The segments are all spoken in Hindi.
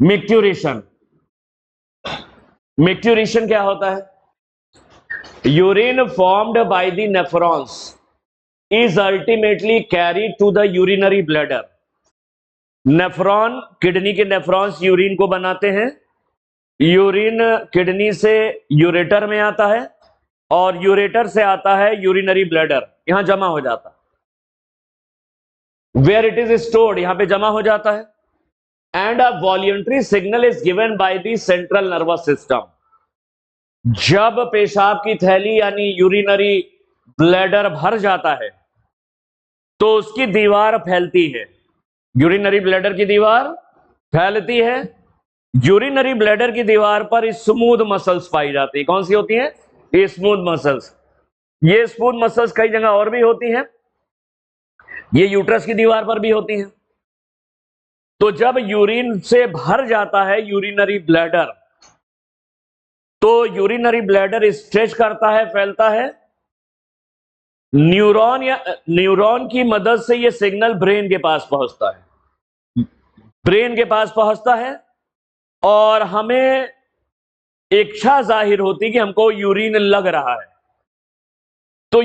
मिक्ट्यूरेशन। मिक्ट्यूरेशन क्या होता है? Urine formed by the nephrons is ultimately carried to the urinary bladder. Nephron, kidney के नेफ्रॉन्स यूरिन को बनाते हैं, यूरिन किडनी से यूरेटर में आता है और यूरेटर से आता है यूरिनरी ब्लैडर, यहां जमा हो जाता है। वेयर इट इज स्टोर्ड, यहां पे जमा हो जाता है। And a voluntary signal is given by the central nervous system. जब पेशाब की थैली यानी यूरिनरी ब्लैडर भर जाता है तो उसकी दीवार फैलती है, यूरिनरी ब्लैडर की दीवार फैलती है। यूरिनरी ब्लैडर की दीवार पर स्मूथ मसल्स पाई जाती है। कौन सी होती हैं? ये स्मूथ मसल्स। ये स्मूथ मसल्स कई जगह और भी होती हैं, ये यूट्रस की दीवार पर भी होती हैं। तो जब यूरिन से भर जाता है यूरिनरी ब्लैडर, तो यूरिनरी ब्लैडर स्ट्रेच करता है, फैलता है। न्यूरॉन की मदद से यह सिग्नल ब्रेन के पास पहुंचता है, ब्रेन के पास पहुंचता है और हमें इच्छा जाहिर होती कि हमको यूरिन लग रहा है। तो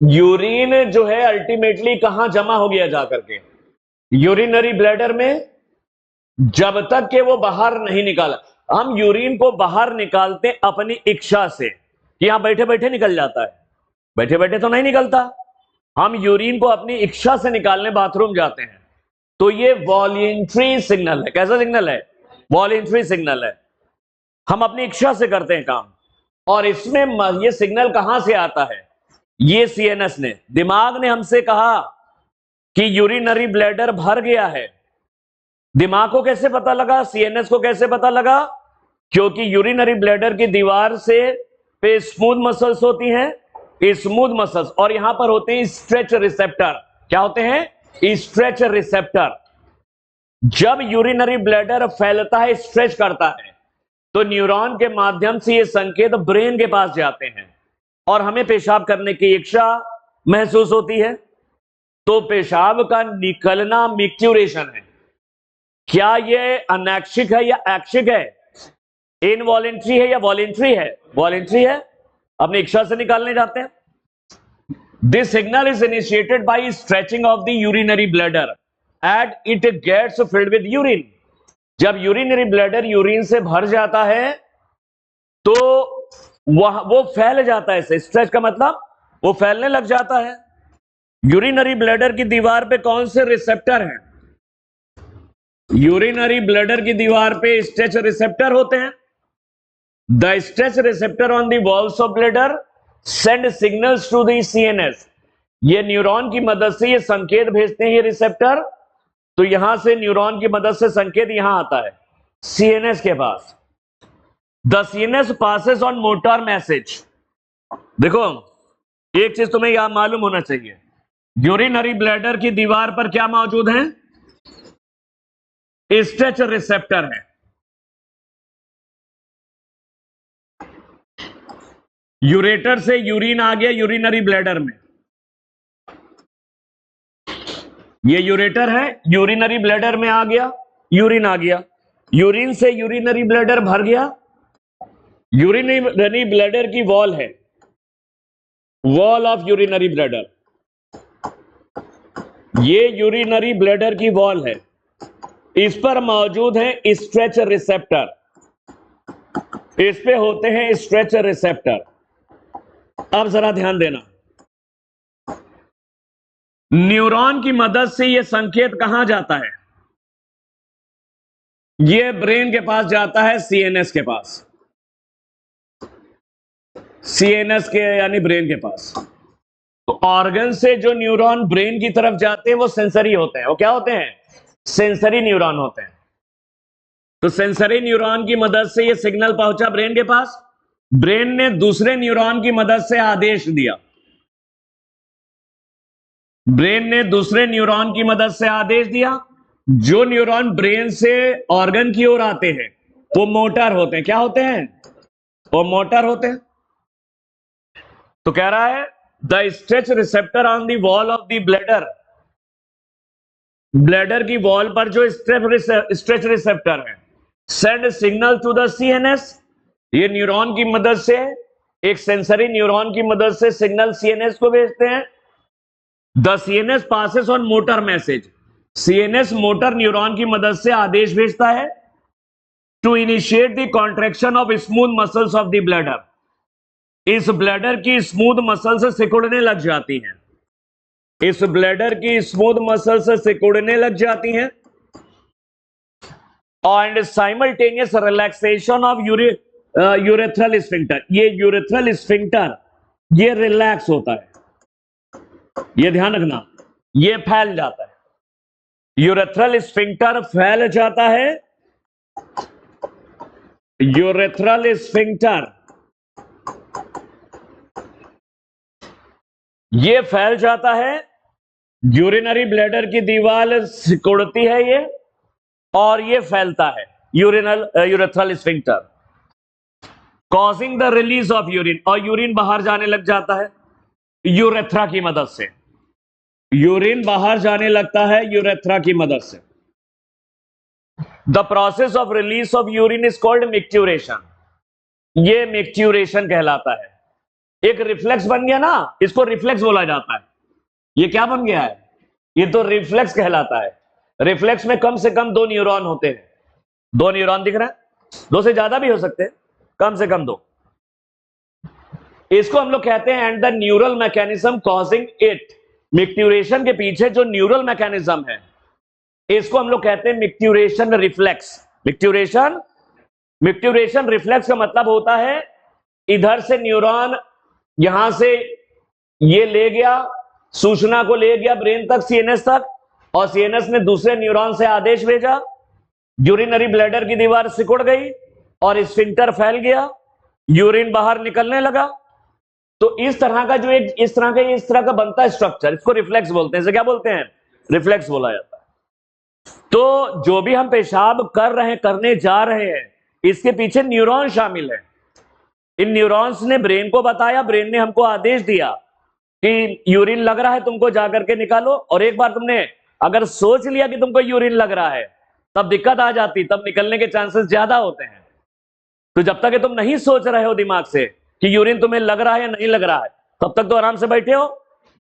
यूरिन जो है अल्टीमेटली कहां जमा हो गया जाकर के? यूरिनरी ब्लैडर में। जब तक कि वो बाहर नहीं निकाला, हम यूरिन को बाहर निकालते अपनी इच्छा से, कि यहां बैठे बैठे निकल जाता है, बैठे बैठे तो नहीं निकलता। हम यूरिन को अपनी इच्छा से निकालने बाथरूम जाते हैं, तो ये वॉलंटरी सिग्नल है। कैसा सिग्नल है? वॉलंटरी सिग्नल है, हम अपनी इच्छा से करते हैं काम। और इसमें ये सिग्नल कहां से आता है? ये सीएनएस ने, दिमाग ने हमसे कहा कि यूरिनरी ब्लैडर भर गया है। दिमाग को कैसे पता लगा? सीएनएस को कैसे पता लगा? क्योंकि यूरिनरी ब्लैडर की दीवार से पे स्मूथ मसल्स होती हैं, स्मूथ मसल्स, और यहां पर होते हैं स्ट्रेच रिसेप्टर। क्या होते हैं? Stretch receptor. जब यूरिनरी ब्लैडर फैलता है, स्ट्रेच करता है, तो न्यूरॉन के माध्यम से ये संकेत ब्रेन के पास जाते हैं और हमें पेशाब करने की इच्छा महसूस होती है। तो पेशाब का निकलना मिक्ट्यूरेशन है। क्या ये अनैक्षिक है या ऐच्छिक है? इनवॉलेंट्री है या वॉलेंट्री है? वॉलेंट्री है, अपनी इच्छा से निकालने जाते हैं। This signal is initiated by stretching of the urinary bladder and it gets filled with urine. जब यूरिनरी ब्लैडर यूरिन से भर जाता है तो वो फैल जाता है। स्ट्रेच का मतलब वो फैलने लग जाता है। यूरिनरी ब्लैडर की दीवार पे कौन से रिसेप्टर हैं? यूरिनरी ब्लैडर की दीवार पे स्ट्रेच रिसेप्टर होते हैं। The stretch receptor on the walls of bladder send signals to the CNS. ये न्यूरॉन की मदद से ये संकेत भेजते हैं, ये रिसेप्टर। तो यहां से न्यूरॉन की मदद से संकेत यहां आता है सीएनएस के पास। The CNS passes on motor message. देखो, एक चीज तुम्हें यहां मालूम होना चाहिए, यूरिनरी ब्लैडर की दीवार पर क्या मौजूद है? स्ट्रेच रिसेप्टर है। यूरेटर से यूरिन आ गया यूरिनरी ब्लैडर में, ये यूरेटर है, यूरिनरी ब्लैडर में आ गया, यूरिन आ गया, यूरिन से यूरिनरी ब्लैडर भर गया। यूरिनरी ब्लैडर की वॉल है, वॉल ऑफ यूरिनरी ब्लैडर, ये यूरिनरी ब्लैडर की वॉल है, इस पर मौजूद है स्ट्रेच रिसेप्टर, इस पे होते हैं स्ट्रेच रिसेप्टर। अब जरा ध्यान देना, न्यूरॉन की मदद से यह संकेत कहां जाता है? यह ब्रेन के पास जाता है, सीएनएस के पास, सीएनएस के यानी ब्रेन के पास। तो ऑर्गन से जो न्यूरॉन ब्रेन की तरफ जाते हैं वो सेंसरी होते हैं। वो क्या होते हैं? सेंसरी न्यूरॉन होते हैं। तो सेंसरी न्यूरॉन की मदद से ये सिग्नल पहुंचा ब्रेन के पास, ब्रेन ने दूसरे न्यूरॉन की मदद से आदेश दिया, ब्रेन ने दूसरे न्यूरॉन की मदद से आदेश दिया। जो न्यूरॉन ब्रेन से ऑर्गन की ओर आते हैं वो मोटर होते हैं। क्या होते हैं? वो मोटर होते हैं। तो कह रहा है the stretch receptor on the wall of the bladder bladder की वॉल पर जो स्ट्रेच रिसेप्टर है send signal to the CNS, ये न्यूरॉन की मदद से, एक सेंसरी न्यूरॉन की मदद से सिग्नल सीएनएस को भेजते हैं। The CNS passes on motor message, CNS motor neuron की मदद से आदेश भेजता है to initiate the contraction of smooth muscles of the bladder, इस ब्लैडर की स्मूथ मसल से सिकुड़ने लग जाती हैं, इस ब्लैडर की स्मूथ मसल से सिकुड़ने लग जाती हैं। And simultaneous relaxation of urethral sphincter, ये यूरेथ्रल स्फिंक्टर ये रिलैक्स होता है, ये ध्यान रखना, ये फैल जाता है, यूरेथ्रल स्फिंक्टर फैल जाता है, यूरेथ्रल स्फिंक्टर ये फैल जाता है, यूरिनरी ब्लैडर की दीवार सिकुड़ती है ये, और ये फैलता है urethral sphincter, causing the release of urine, और यूरिन बाहर जाने लग जाता है यूरेथ्रा की मदद से, यूरिन बाहर जाने लगता है यूरेथ्रा की मदद से। The process of release of urine is called micturition, ये मिक्ट्यूरेशन कहलाता है। एक रिफ्लेक्स बन गया ना, इसको रिफ्लेक्स बोला जाता है। ये क्या बन गया है? ये तो रिफ्लेक्स कहलाता है। रिफ्लेक्स में कम से कम 2 न्यूरॉन होते हैं, 2 न्यूरॉन दिख रहा है, 2 से ज्यादा भी हो सकते हैं, कम से कम 2। इसको हम लोग कहते हैं and the neural mechanism causing it, micturition के पीछे जो न्यूरल मैकेनिज्म है इसको हम लोग कहते हैं मिक्ट्यूरेशन रिफ्लेक्स। मिक्ट्यूरेशन रिफ्लेक्स का मतलब होता है इधर से न्यूरॉन यहां से ये ले गया, सूचना को ले गया ब्रेन तक, सीएनएस तक, और सीएनएस ने दूसरे न्यूरॉन से आदेश भेजा, यूरिनरी ब्लैडर की दीवार सिकुड़ गई और स्फिंक्टर फैल गया, यूरिन बाहर निकलने लगा। तो इस तरह का जो एक इस तरह का बनता है स्ट्रक्चर, इसको रिफ्लेक्स बोलते हैं। इसे क्या बोलते हैं? रिफ्लेक्स बोला जाता है। तो जो भी हम पेशाब कर रहे हैं, करने जा रहे हैं, इसके पीछे न्यूरॉन शामिल है। इन न्यूरॉन्स ने ब्रेन को बताया, ब्रेन ने हमको आदेश दिया कि यूरिन लग रहा है, तुमको जाकर के निकालो। और एक बार तुमने अगर सोच लिया कि तुमको यूरिन लग रहा है, तब दिक्कत आ जाती, तब निकलने के चांसेस ज्यादा होते हैं। तो जब तक तुम नहीं सोच रहे हो दिमाग से कि यूरिन तुम्हें लग रहा है या नहीं लग रहा है, तब तक तो आराम से बैठे हो।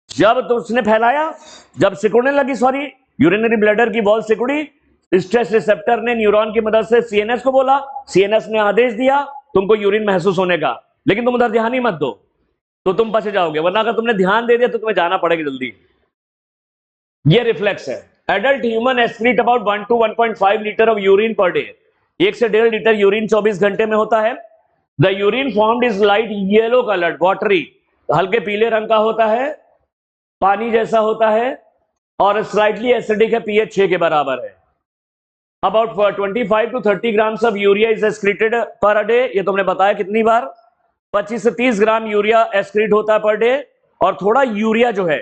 जब तो उसने फैलाया, जब सिकुड़ने लगी, सॉरी, यूरिनरी ब्लैडर की वॉल सिकुड़ी, स्ट्रेस रिसेप्टर ने न्यूरॉन की मदद से सीएनएस को बोला, सीएनएस ने आदेश दिया तुमको यूरिन महसूस होने का, लेकिन तुम उधर ध्यान ही मत दो तो तुम बच जाओगे, वरना अगर तुमने ध्यान दे दिया तो तुम्हें जाना पड़ेगा जल्दी। ये रिफ्लेक्स है। Adult human excrete about 1 to 1.5 litre of urine per day, 1 से 1.5 लीटर यूरिन 24 घंटे में होता है। The urine formed is light yellow coloured, watery, हल्के पीले रंग का होता है, पानी जैसा होता है, और स्लाइटली एसिडिक है, पीएच 6 के बराबर है। About 25 to 30 grams of urea is excreted per day, ये तुमने बताया कितनी बार, 25 से 30 ग्राम यूरिया एक्सक्रीट होता है पर डे। और थोड़ा यूरिया जो है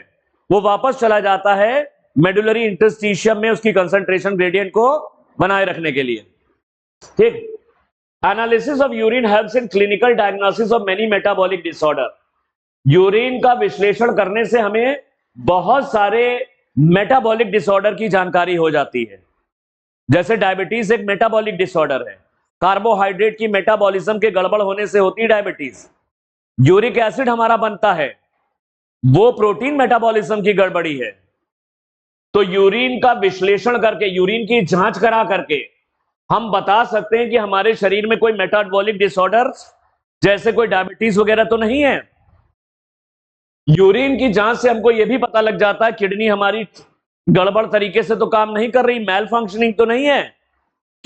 वो वापस चला जाता है मेडुलरी इंटरस्टिशियम में, उसकी कंसंट्रेशन ग्रेडियंट को बनाए रखने के लिए। ठीक। Analysis of urine helps in clinical diagnosis of many metabolic disorder, urine का विश्लेषण करने से हमें बहुत सारे मेटाबॉलिक डिसऑर्डर की जानकारी हो जाती है। जैसे डायबिटीज एक मेटाबॉलिक डिसऑर्डर है, कार्बोहाइड्रेट की मेटाबॉलिज्म के गड़बड़ होने से होती है डायबिटीज। यूरिक एसिड हमारा बनता है, वो प्रोटीन मेटाबॉलिज्म की गड़बड़ी है। तो यूरिन का विश्लेषण करके, यूरिन की जांच करा करके हम बता सकते हैं कि हमारे शरीर में कोई मेटाबॉलिक डिसऑर्डर जैसे कोई डायबिटीज वगैरह तो नहीं है। यूरिन की जांच से हमको यह भी पता लग जाता है किडनी हमारी गड़बड़ तरीके से तो काम नहीं कर रही, मैल फंक्शनिंग तो नहीं है,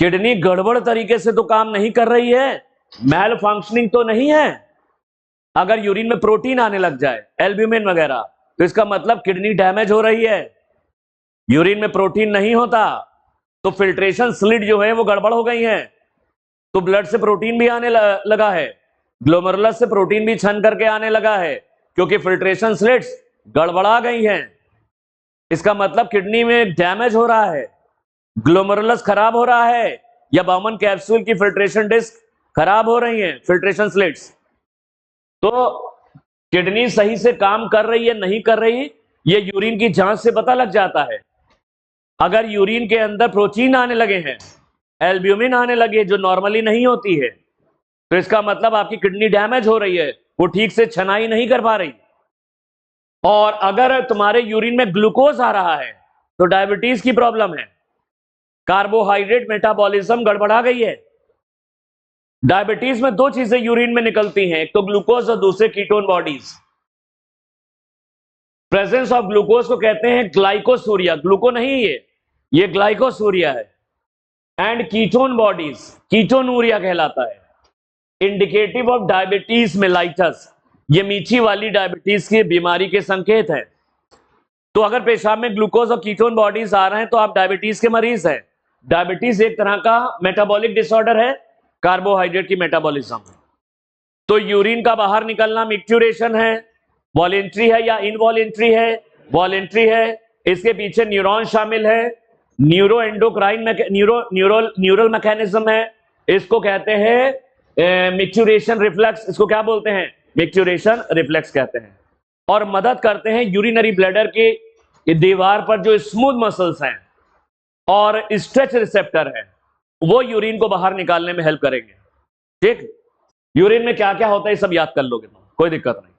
किडनी गड़बड़ तरीके से तो काम नहीं कर रही है, मैल फंक्शनिंग तो नहीं है। अगर यूरिन में प्रोटीन आने लग जाए, एल्ब्यूमिन वगैरह, तो इसका मतलब किडनी डैमेज हो रही है। यूरिन में प्रोटीन नहीं होता तो फिल्ट्रेशन स्लिट जो है वो गड़बड़ हो गई है, तो ब्लड से प्रोटीन भी आने लगा है, ग्लोमेरुलस से प्रोटीन भी छन करके आने लगा है, क्योंकि फिल्ट्रेशन स्लिट्स गड़बड़ा गई हैं। इसका मतलब किडनी में डैमेज हो रहा है, ग्लोमेरुलस खराब हो रहा है, या बाउमन कैप्सूल की फिल्ट्रेशन डिस्क खराब हो रही है, फिल्ट्रेशन स्लिट्स। तो किडनी सही से काम कर रही है नहीं कर रही, ये यूरिन की जांच से पता लग जाता है। अगर यूरिन के अंदर प्रोटीन आने लगे हैं, एल्ब्यूमिन आने लगे जो नॉर्मली नहीं होती है, तो इसका मतलब आपकी किडनी डैमेज हो रही है, वो ठीक से छनाई नहीं कर पा रही। और अगर तुम्हारे यूरिन में ग्लूकोज आ रहा है तो डायबिटीज की प्रॉब्लम है, कार्बोहाइड्रेट मेटाबॉलिज्म गड़बड़ा गई है। डायबिटीज में दो चीजें यूरिन में निकलती हैं, एक तो ग्लूकोज और दूसरे ketone bodies. Presence of glucose को कहते हैं ग्लाइकोसूरिया, ग्लूको नहीं ये ग्लाइकोसूरिया है। एंड कीटोन बॉडीज कीटोनूरिया कहलाता है, इंडिकेटिव ऑफ डायबिटीज मेलाइटस, ये मीठी वाली डायबिटीज की बीमारी के संकेत है। तो अगर पेशाब में ग्लूकोज और कीटोन बॉडीज आ रहे हैं तो आप डायबिटीज के मरीज हैं। डायबिटीज एक तरह का मेटाबॉलिक डिसऑर्डर है, कार्बोहाइड्रेट की मेटाबॉलिज्म। तो यूरिन का बाहर निकलना मिक्चुरेशन है, वॉलेंट्री है या इनवॉलेंट्री है? वॉलेंट्री है। इसके पीछे न्यूरॉन शामिल है, न्यूरो एंडोक्राइन न्यूरल मैकेनिज्म है। इसको कहते हैं मिक्चुरेशन रिफ्लेक्स। इसको क्या बोलते हैं? मिक्चुरेशन रिफ्लेक्स कहते हैं। और मदद करते हैं यूरिनरी ब्लैडर की दीवार पर जो स्मूथ मसल्स हैं और स्ट्रेच रिसेप्टर है, वो यूरिन को बाहर निकालने में हेल्प करेंगे। ठीक, यूरिन में क्या क्या होता है सब याद कर लोगे तो कोई दिक्कत नहीं।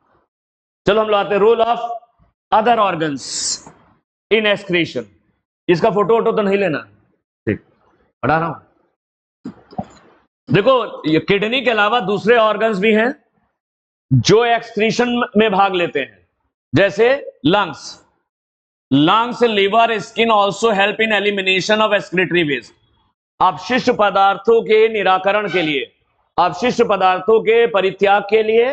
चलो हम लोग आते हैं role of other organs in excretion. इसका फोटो वोटो तो नहीं लेना, ठीक, पढ़ा रहा हूं। देखो, ये किडनी के अलावा दूसरे ऑर्गन्स भी हैं जो एक्सक्रीशन में भाग लेते हैं, जैसे lungs, liver, skin also help in elimination of excretory waste. अपशिष्ट पदार्थों के निराकरण के लिए, अपशिष्ट पदार्थों के परित्याग के लिए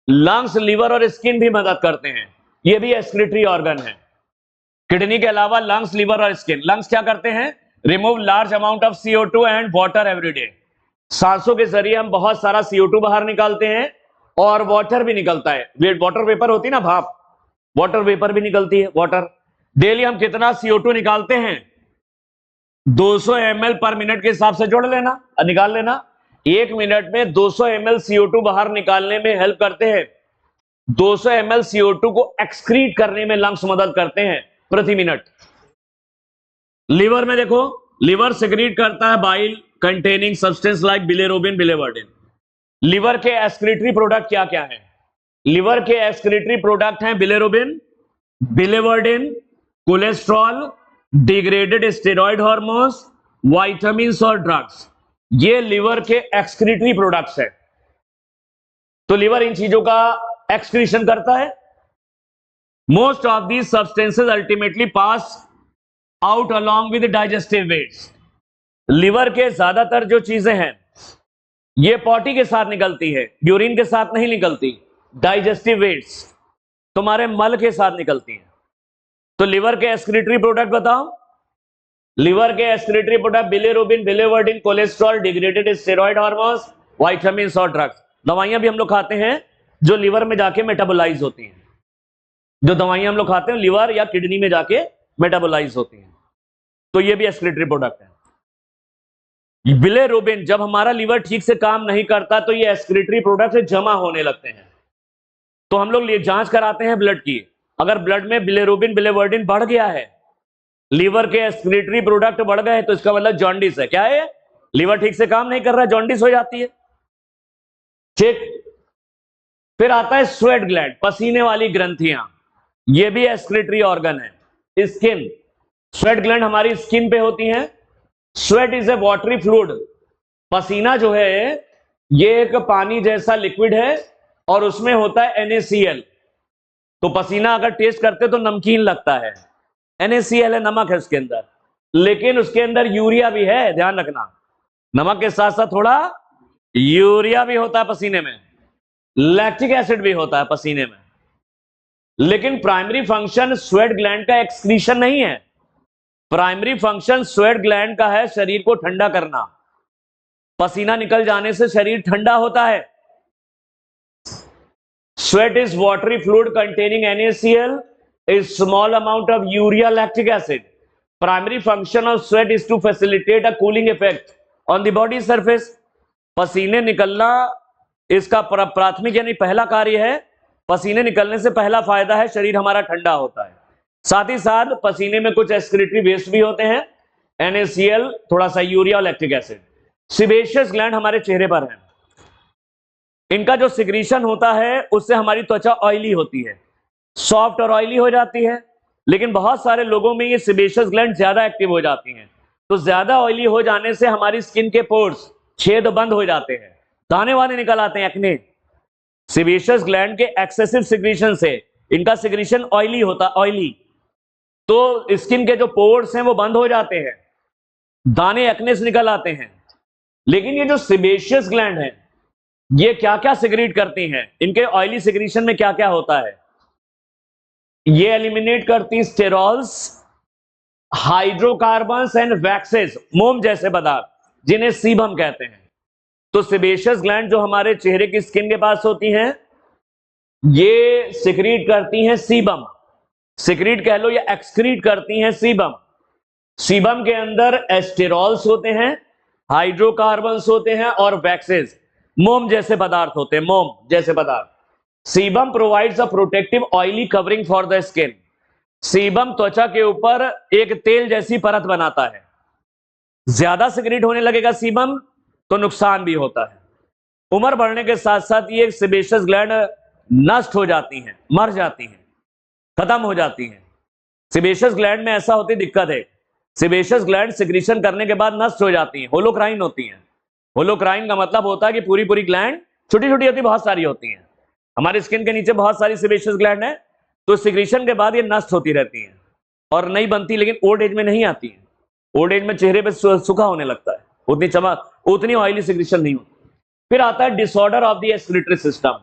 लंग्स, लिवर और स्किन भी मदद करते हैं। ये भी एक्सक्रीटरी ऑर्गन है। किडनी के अलावा लंग्स, लिवर और स्किन। लंग्स क्या करते हैं? Remove large amount of CO2 and water everyday. सांसों के जरिए हम बहुत सारा CO2 बाहर निकालते हैं और वाटर भी निकलता है। वाटर वेपर होती है ना, भाप, वाटर वेपर भी निकलती है। वाटर डेली हम कितना CO2 निकालते हैं? 200 ml पर मिनट के हिसाब से जोड़ लेना, निकाल लेना। 1 मिनट में 200 ml CO2 बाहर निकालने में हेल्प करते हैं। 200 ml CO2 को एक्सक्रीट करने में लंग्स मदद करते हैं प्रति मिनट। लिवर में देखो, लिवर सिक्रीट करता है bile containing substance like bilirubin, biliverdin. Liver के एक्सक्रीटरी प्रोडक्ट क्या क्या है? लिवर के एक्सक्रीटरी प्रोडक्ट हैं bilirubin, biliverdin, cholesterol, degraded steroid hormones, vitamins और ड्रग्स। ये लिवर के एक्सक्रीटरी प्रोडक्ट्स है। तो लिवर इन चीजों का एक्सक्रीशन करता है। Most of these substances ultimately pass out along with digestive wastes. Liver के ज्यादातर जो चीजें हैं ये पॉटी के साथ निकलती है, यूरिन के साथ नहीं निकलती। डाइजेस्टिव वेट्स तुम्हारे मल के साथ निकलती है। तो लिवर के एक्सक्रीटरी प्रोडक्ट बताओ। लिवर के excretory product bilirubin, biliverdin, cholesterol, degraded steroid hormones, vitamins और ड्रग्स। दवाइयां भी हम लोग खाते हैं जो लिवर में जाके मेटाबोलाइज होती हैं। जो दवाइयां हम लोग खाते हैं लिवर या किडनी में जाके मेटाबोलाइज होती हैं, तो ये भी एक्सक्रीटरी प्रोडक्ट है। बिलिरुबिन, जब हमारा लिवर ठीक से काम नहीं करता तो ये एक्सक्रीटरी प्रोडक्ट जमा होने लगते हैं। तो हम लोग जांच कराते हैं ब्लड की। अगर ब्लड में बिलिरुबिन, बिलिवर्डिन बढ़ गया है, लीवर के एक्सक्रीटरी प्रोडक्ट बढ़ गए तो इसका मतलब जॉन्डिस है। क्या है? लीवर ठीक से काम नहीं कर रहा, जॉन्डिस हो जाती है। ठीक, फिर आता है स्वेट ग्लैंड, पसीने वाली ग्रंथियां। ये भी एक्सक्रीटरी ऑर्गन है। स्किन, स्वेट ग्लैंड हमारी स्किन पे होती हैं। Sweat is a watery fluid. पसीना जो है ये एक पानी जैसा लिक्विड है और उसमें होता है NaCl। तो पसीना अगर टेस्ट करते तो नमकीन लगता है, NaCl है, नमक है उसके अंदर। लेकिन उसके अंदर यूरिया भी है, ध्यान रखना। नमक के साथ साथ थोड़ा यूरिया भी होता है पसीने में, लैक्टिक एसिड भी होता है पसीने में। लेकिन प्राइमरी फंक्शन स्वेट ग्लैंड का एक्सक्रीशन नहीं है। प्राइमरी फंक्शन स्वेट ग्लैंड का है शरीर को ठंडा करना। पसीना निकल जाने से शरीर ठंडा होता है। Sweat is watery fluid containing NaCl, a small amount of urea lactic acid. Primary function of sweat is to facilitate a cooling effect on the body surface. पसीने निकलना इसका प्राथमिक यानी पहला कार्य है। पसीने निकलने से पहला फायदा है शरीर हमारा ठंडा होता है। साथ ही साथ पसीने में कुछ एक्सक्रीटरी वेस्ट भी होते हैं, NaCl, थोड़ा सा यूरिया और लैक्टिक एसिड। सीबेशियस ग्लैंड हमारे चेहरे पर है, इनका जो सिक्रीशन होता है उससे हमारी त्वचा ऑयली होती है, सॉफ्ट और ऑयली हो जाती है। लेकिन बहुत सारे लोगों में ये सीबेशियस ग्लैंड ज्यादा एक्टिव हो जाती हैं, तो ज्यादा ऑयली हो जाने से हमारी स्किन के पोर्स, छेद बंद हो जाते हैं, दाने वाने निकल आते हैं, एक्ने। सीबेशियस ग्लैंड के एक्सेसिव सिक्रीशन से इनका सिक्रीशन ऑयली होता, ऑयली, तो स्किन के जो पोर्स हैं वो बंद हो जाते हैं, दाने एक्ने से निकल आते हैं। लेकिन ये जो सीबेशियस ग्लैंड है ये क्या क्या सिक्रीट करती हैं, इनके ऑयली सिक्रीशन में क्या क्या होता है? ये एलिमिनेट करती स्टेरॉल्स, हाइड्रोकार्बन्स एंड वैक्सेस, मोम जैसे पदार्थ जिन्हें सीबम कहते हैं। तो सीबेशियस ग्लैंड जो हमारे चेहरे की स्किन के पास होती हैं ये सिक्रीट करती हैं सीबम, सिक्रीट कह लो या एक्सक्रीट करती हैं सीबम। सीबम के अंदर एस्टेरॉल्स होते हैं, हाइड्रोकार्बन्स होते हैं और वैक्सेस, मोम जैसे पदार्थ होते हैं, मोम जैसे पदार्थ। Sebum provides a protective oily covering for the skin. Sebum त्वचा के ऊपर एक तेल जैसी परत बनाता है। ज्यादा सिक्रीट होने लगेगा सीबम तो नुकसान भी होता है। उम्र बढ़ने के साथ साथ ये सीबेशियस ग्लैंड नष्ट हो जाती हैं, मर जाती हैं, खत्म हो जाती हैं। सीबेशियस ग्लैंड में ऐसा होती दिक्कत है, सीबेशियस ग्लैंड सिक्रीशन करने के बाद नष्ट हो जाती हैं, होलोक्राइन होती हैं। होलोक्राइन का मतलब होता है कि पूरी पूरी ग्लैंड छोटी छोटी होती, बहुत सारी होती हैं। हमारे स्किन के नीचे बहुत सारी सीबेशियस ग्लैंड है, तो सिक्रीशन के बाद ये नष्ट होती रहती हैं और नहीं बनती, लेकिन ओल्ड एज में नहीं आती है। ओल्ड एज में चेहरे पे सूखा होने लगता है, उतनी चमक, उतनी ऑयली सिक्रीशन नहीं होती। फिर आता है disorder of the excretory system.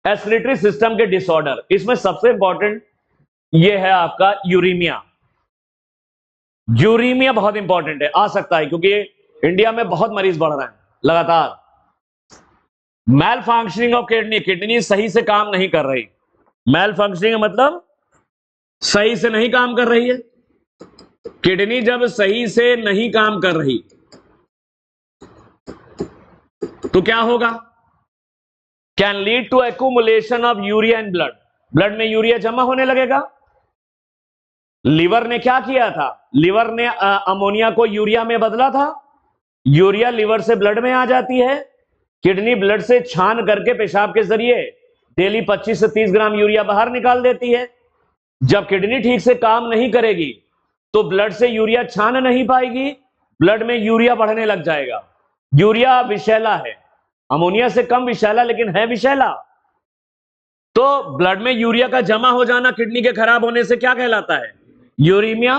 Excretory system के डिसऑर्डर, इसमें सबसे इंपॉर्टेंट ये है आपका यूरीमिया। यूरीमिया बहुत इंपॉर्टेंट है, आ सकता है क्योंकि इंडिया में बहुत मरीज बढ़ रहे हैं लगातार। मैल फंक्शनिंग ऑफ किडनी, किडनी सही से काम नहीं कर रही। मैल फंक्शनिंग मतलब सही से नहीं काम कर रही है। किडनी जब सही से नहीं काम कर रही तो क्या होगा? Can lead to accumulation of urea in blood, blood में यूरिया जमा होने लगेगा। लीवर ने क्या किया था? लीवर ने अमोनिया को यूरिया में बदला था, यूरिया लीवर से ब्लड में आ जाती है, किडनी ब्लड से छान करके पेशाब के जरिए डेली 25 से 30 ग्राम यूरिया बाहर निकाल देती है। जब किडनी ठीक से काम नहीं करेगी तो ब्लड से यूरिया छान नहीं पाएगी, ब्लड में यूरिया बढ़ने लग जाएगा। यूरिया विषैला है, अमोनिया से कम विषैला लेकिन है विषैला। तो ब्लड में यूरिया का जमा हो जाना किडनी के खराब होने से क्या कहलाता है? यूरीमिया,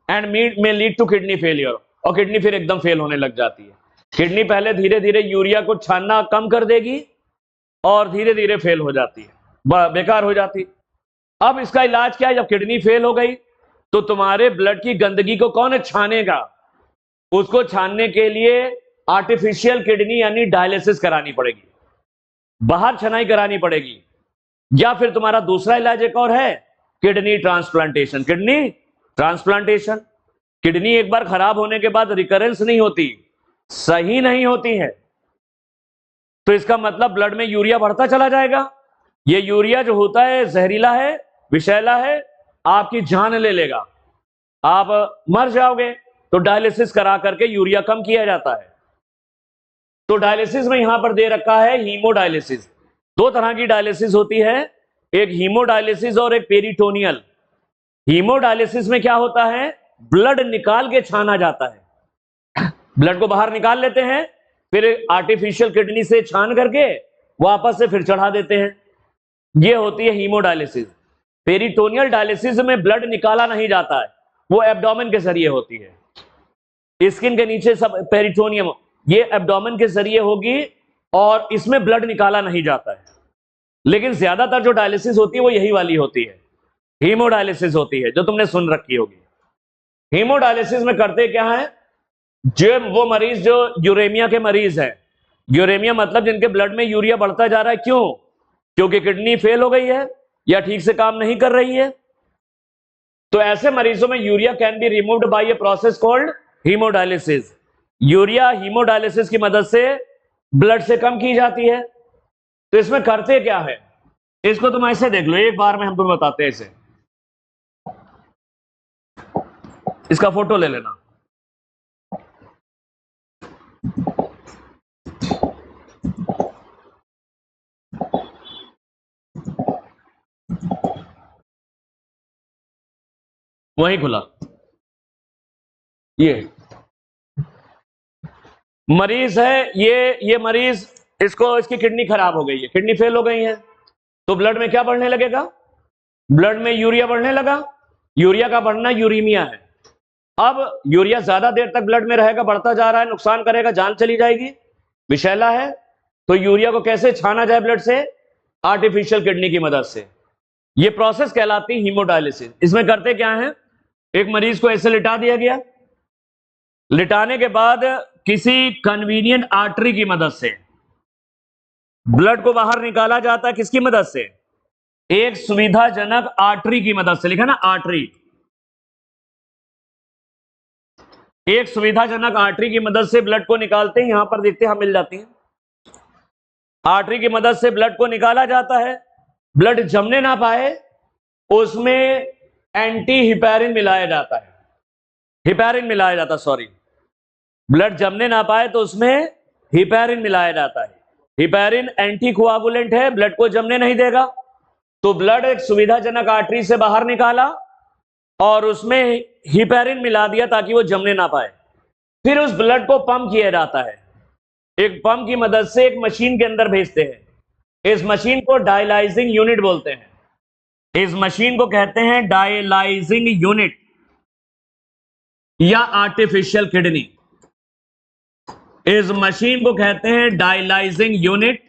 एंड में लीड टू किडनी फेलियर, और किडनी फिर एकदम फेल होने लग जाती है। किडनी पहले धीरे धीरे यूरिया को छानना कम कर देगी और धीरे धीरे फेल हो जाती है, बेकार हो जाती है। अब इसका इलाज क्या है? जब किडनी फेल हो गई तो तुम्हारे ब्लड की गंदगी को कौन छानेगा? उसको छानने के लिए आर्टिफिशियल किडनी यानी डायलिसिस करानी पड़ेगी, बाहर छनाई करानी पड़ेगी। या फिर तुम्हारा दूसरा इलाज एक और है, kidney transplantation. Kidney transplantation, kidney एक बार खराब होने के बाद रिकरेंस नहीं होती, सही नहीं होती है, तो इसका मतलब ब्लड में यूरिया बढ़ता चला जाएगा। ये यूरिया जो होता है जहरीला है, विषैला है, आपकी जान ले लेगा, आप मर जाओगे। तो डायलिसिस करा करके यूरिया कम किया जाता है। तो डायलिसिस में यहां पर दे रखा है हीमोडायलिसिस। दो तरह की डायलिसिस होती है, एक हीमोडायलिसिस और एक पेरिटोनियल। हीमोडायलिसिस में क्या होता है? ब्लड निकाल के छाना जाता है, ब्लड को बाहर निकाल लेते हैं, फिर आर्टिफिशियल किडनी से छान करके वापस से फिर चढ़ा देते हैं। यह होती है हीमोडायलिसिस। पेरिटोनियल डायलिसिस में ब्लड निकाला नहीं जाता है, वो एब्डोमेन के जरिए होती है। स्किन के नीचे सब पेरिटोनियम, ये एब्डोमेन के जरिए होगी और इसमें ब्लड निकाला नहीं जाता है। लेकिन ज्यादातर जो डायलिसिस होती है वो यही वाली होती है, हीमोडायलिसिस होती है, जो तुमने सुन रखी होगी। हीमोडायलिसिस में करते क्या है? जो वो मरीज जो यूरेमिया के मरीज है, यूरेमिया मतलब जिनके ब्लड में यूरिया बढ़ता जा रहा है, क्यों? क्योंकि किडनी फेल हो गई है या ठीक से काम नहीं कर रही है। तो ऐसे मरीजों में urea can be removed by a process called haemodialysis. Urea haemodialysis की मदद से ब्लड से कम की जाती है। तो इसमें करते क्या है, इसको तुम ऐसे देख लो, एक बार में हम तुम्हें बताते हैं इसे। इसका फोटो ले लेना। वही खुला, ये मरीज है, ये मरीज, इसको इसकी किडनी खराब हो गई है, किडनी फेल हो गई है, तो ब्लड में क्या बढ़ने लगेगा? ब्लड में यूरिया बढ़ने लगा। यूरिया का बढ़ना यूरीमिया है। अब यूरिया ज्यादा देर तक ब्लड में रहेगा, बढ़ता जा रहा है, नुकसान करेगा, जान चली जाएगी, विषैला है। तो यूरिया को कैसे छाना जाए ब्लड से? आर्टिफिशियल किडनी की मदद से। ये प्रोसेस कहलाती है हीमोडायलिसिस। इसमें करते क्या है, एक मरीज को ऐसे लिटा दिया गया, लिटाने के बाद किसी कन्वीनियंट आर्टरी की मदद से ब्लड को बाहर निकाला जाता है। किसकी मदद से? एक सुविधाजनक आर्टरी की मदद से। लिखा ना आर्टरी। एक सुविधाजनक आर्टरी की मदद से ब्लड को निकालते हैं। यहां पर देखते हैं, मिल जाती है। आर्टरी की मदद से ब्लड को निकाला जाता है। ब्लड जमने ना पाए उसमें एंटी हिपैरिन मिलाया जाता है। हिपैरिन मिलाया जाता, सॉरी, ब्लड जमने ना पाए तो उसमें हिपैरिन मिलाया जाता है। हिपैरिन एंटी कोआगुलेंट है, ब्लड को जमने नहीं देगा। तो ब्लड एक सुविधाजनक आर्टरी से बाहर निकाला और उसमें हिपैरिन मिला दिया ताकि वो जमने ना पाए। फिर उस ब्लड को पंप किया जाता है। एक पंप की मदद से एक मशीन के अंदर भेजते हैं। इस मशीन को डायलाइजिंग यूनिट बोलते हैं। इस मशीन को कहते हैं डायलाइजिंग यूनिट या आर्टिफिशियल किडनी। इस मशीन को कहते हैं डायलाइजिंग यूनिट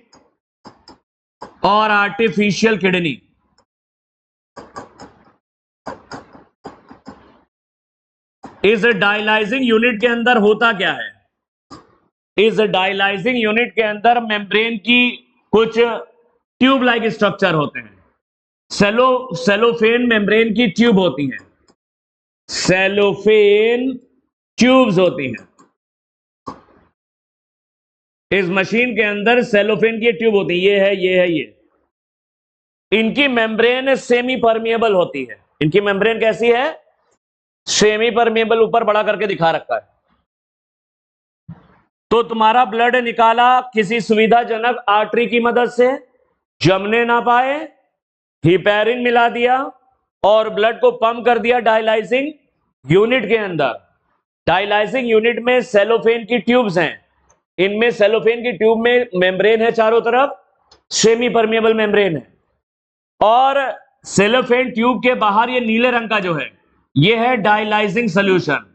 और आर्टिफिशियल किडनी। इस डायलाइजिंग यूनिट के अंदर होता क्या है? इस डायलाइजिंग यूनिट के अंदर मेम्ब्रेन की कुछ ट्यूब लाइक स्ट्रक्चर होते हैं। सेलोफेन मेम्ब्रेन की ट्यूब होती हैं। सेलोफेन ट्यूब्स होती हैं। इस मशीन के अंदर सेलोफेन की ट्यूब होती है। ये है, ये है, ये। इनकी मेम्ब्रेन सेमी परमिएबल होती है। इनकी मेम्ब्रेन कैसी है? Semi permeable. ऊपर बड़ा करके दिखा रखा है। तो तुम्हारा ब्लड निकाला किसी सुविधाजनक आर्टरी की मदद से, जमने ना पाए, हिपैरिन मिला दिया और ब्लड को पंप कर दिया डायलाइजिंग यूनिट के अंदर। डायलाइजिंग यूनिट में सेलोफेन की ट्यूब्स हैं। इनमें सेलोफेन की ट्यूब में मेम्ब्रेन है, चारों तरफ सेमी परमिएबल मेम्ब्रेन है। और सेलोफेन ट्यूब के बाहर ये नीले रंग का जो है, ये है डायलाइजिंग सोल्यूशन।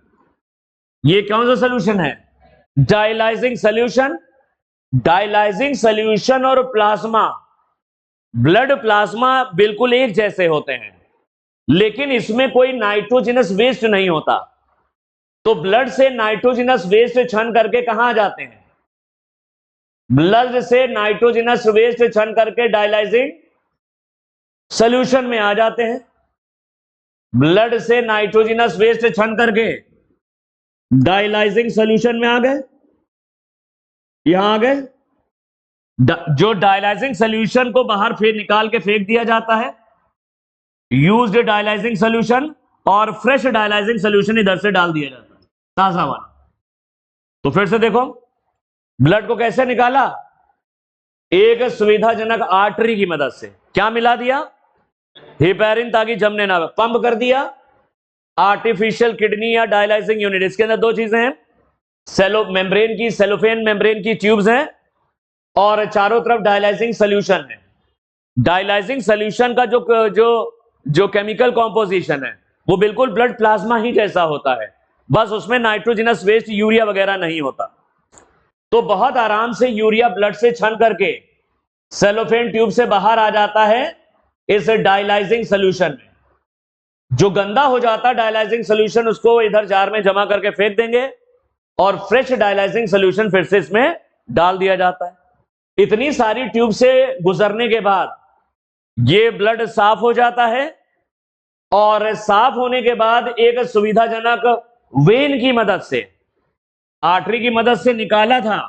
ये कौन सा सोल्यूशन है? Dialysing solution. डायलाइजिंग सोल्यूशन और प्लाज्मा, ब्लड प्लाज्मा बिल्कुल एक जैसे होते हैं, लेकिन इसमें कोई नाइट्रोजनस वेस्ट नहीं होता। तो ब्लड से नाइट्रोजनस वेस्ट छन करके कहां जाते हैं? ब्लड से नाइट्रोजनस वेस्ट छन करके डायलाइजिंग सोल्यूशन में आ जाते हैं। ब्लड से नाइट्रोजनस वेस्ट छन करके डायलाइजिंग सोल्यूशन में आ गए, यहां आ गए। जो डायलाइजिंग सोल्यूशन को बाहर फिर निकाल के फेंक दिया जाता है, यूज्ड डायलाइजिंग सोल्यूशन, और फ्रेश डायलाइजिंग सोल्यूशन इधर से डाल दिया जाता है, ताजा वाला। तो फिर से देखो, ब्लड को कैसे निकाला? एक सुविधाजनक आर्टरी की मदद से। क्या मिला दिया? हिपैरिन, ताकि जमने ना। पंप कर दिया आर्टिफिशियल किडनी या डायलाइजिंग यूनिट। इसके अंदर दो चीजें हैं, सेलोफेन मेम्ब्रेन की ट्यूब्स हैं और चारों तरफ डायलाइजिंग सोल्यूशन है। डायलाइजिंग सोल्यूशन का जो केमिकल कॉम्पोजिशन है वो बिल्कुल ब्लड प्लाज्मा ही जैसा होता है, बस उसमें नाइट्रोजनस वेस्ट, यूरिया वगैरह नहीं होता। तो बहुत आराम से यूरिया ब्लड से छन करके सेलोफेन ट्यूब से बाहर आ जाता है इस डायलाइजिंग सोल्यूशन में। जो गंदा हो जाता डायलाइजिंग सोल्यूशन, उसको इधर जार में जमा करके फेंक देंगे और फ्रेश डायलाइजिंग सोल्यूशन फिर से इसमें डाल दिया जाता है। इतनी सारी ट्यूब से गुजरने के बाद ये ब्लड साफ हो जाता है और साफ होने के बाद एक सुविधाजनक वेन की मदद से, आर्टरी की मदद से निकाला था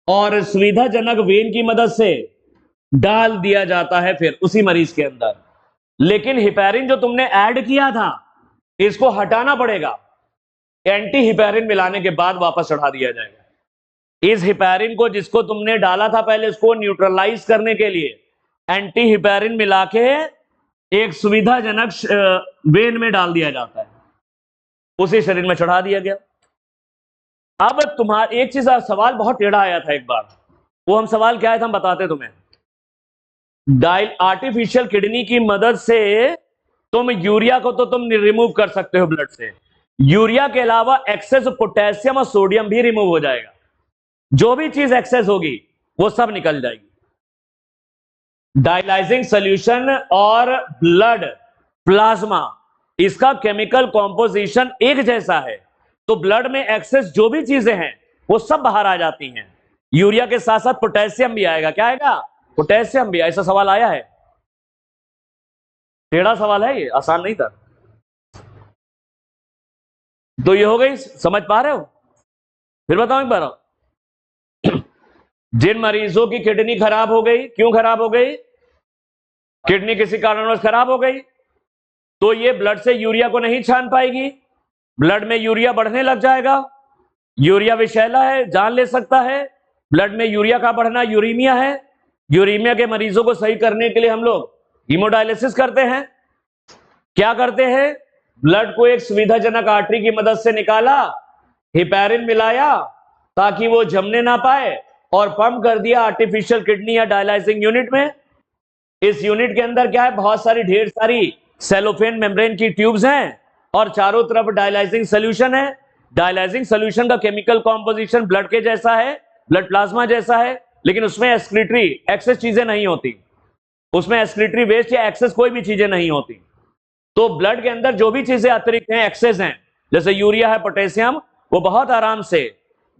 और सुविधाजनक वेन की मदद से डाल दिया जाता है फिर उसी मरीज के अंदर। लेकिन हिपैरिन जो तुमने ऐड किया था, इसको हटाना पड़ेगा। एंटी हिपैरिन मिलाने के बाद वापस चढ़ा दिया जाएगा। इस हिपैरिन को जिसको तुमने डाला था पहले, उसको न्यूट्रलाइज करने के लिए एंटी हिपैरिन मिला के एक सुविधाजनक वेन में डाल दिया जाता है, उसी शरीर में चढ़ा दिया गया। अब तुम्हारा एक चीज, सवाल बहुत टेढ़ा आया था एक बार, वो हम सवाल क्या है हम बताते तुम्हें। आर्टिफिशियल किडनी की मदद से तुम यूरिया को तो तुम रिमूव कर सकते हो ब्लड से, यूरिया के अलावा एक्सेस पोटेशियम और सोडियम भी रिमूव हो जाएगा। जो भी चीज एक्सेस होगी वो सब निकल जाएगी। डायलाइजिंग सॉल्यूशन और ब्लड प्लाज्मा, इसका केमिकल कॉम्पोजिशन एक जैसा है, तो ब्लड में एक्सेस जो भी चीजें हैं वो सब बाहर आ जाती हैं। यूरिया के साथ साथ पोटेशियम भी आएगा। क्या आएगा? पोटेशियम भी। ऐसा सवाल आया है? टेढ़ा सवाल है, ये आसान नहीं था। तो ये हो गई, समझ पा रहे हो? फिर बताओ एक बार। जिन मरीजों की किडनी खराब हो गई, क्यों खराब हो गई? किडनी किसी कारणवश खराब हो गई, तो ये ब्लड से यूरिया को नहीं छान पाएगी, ब्लड में यूरिया बढ़ने लग जाएगा। यूरिया विषैला है, जान ले सकता है। ब्लड में यूरिया का बढ़ना यूरीमिया है। यूरीमिया के मरीजों को सही करने के लिए हम लोग हीमोडायलिसिस करते हैं। क्या करते हैं? ब्लड को एक सुविधाजनक आर्टरी की मदद से निकाला, हिपैरिन मिलाया ताकि वो जमने ना पाए, और पंप कर दिया आर्टिफिशियल किडनी या डायलाइजिंग यूनिट में। इस यूनिट के अंदर क्या है? बहुत सारी, ढेर सारी सेलोफेन मेम्ब्रेन की ट्यूब्स हैं और चारों तरफ डायलाइजिंग सोल्यूशन है। डायलाइजिंग सोल्यूशन का केमिकल कॉम्पोजिशन ब्लड के जैसा है, ब्लड प्लाज्मा जैसा है, लेकिन उसमें एक्सक्रीटरी एक्सेस चीजें नहीं होती, उसमें एक्सक्रीटरी वेस्ट या एक्सेस कोई भी चीजें नहीं होती। तो ब्लड के अंदर जो भी चीजें अतिरिक्त हैं, एक्सेस हैं, जैसे यूरिया है, पोटेशियम, वो बहुत आराम से